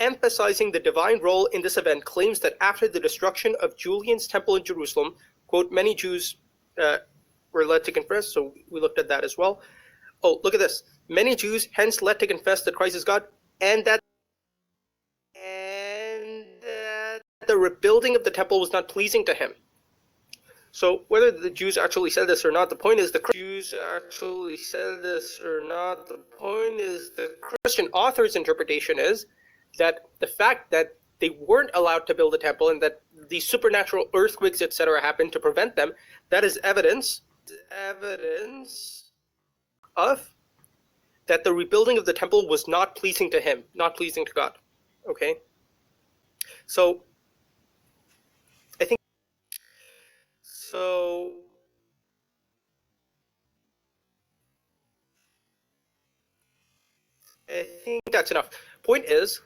emphasizing the divine role in this event, claims that after the destruction of Julian's temple in Jerusalem, quote, many Jews were led to confess, so we looked at that as well. Oh, look at this. Many Jews hence led to confess that Christ is God, and that the rebuilding of the temple was not pleasing to him. So whether the Jews actually said this or not, the point is the Christian author's interpretation is that the fact that they weren't allowed to build a temple and that the supernatural earthquakes, etc., happened to prevent them, that is evidence of that the rebuilding of the temple was not pleasing to him, not pleasing to God. Okay? So I think that's enough. Point is,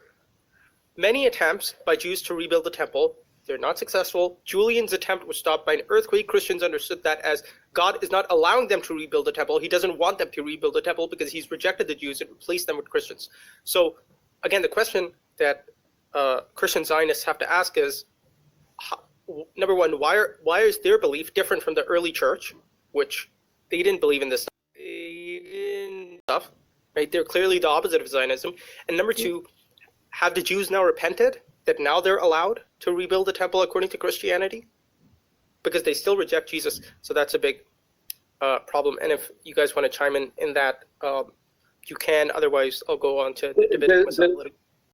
many attempts by Jews to rebuild the temple, they're not successful. Julian's attempt was stopped by an earthquake. Christians understood that as God is not allowing them to rebuild the temple. He doesn't want them to rebuild the temple because he's rejected the Jews and replaced them with Christians. So again, the question that Christian Zionists have to ask is, number one, why is their belief different from the early church, which they didn't believe in this stuff, right? They're clearly the opposite of Zionism. And number two, have the Jews now repented that now they're allowed to rebuild the temple according to Christianity? Because they still reject Jesus, so that's a big problem. And if you guys want to chime in that, you can. Otherwise, I'll go on to debate myself a little.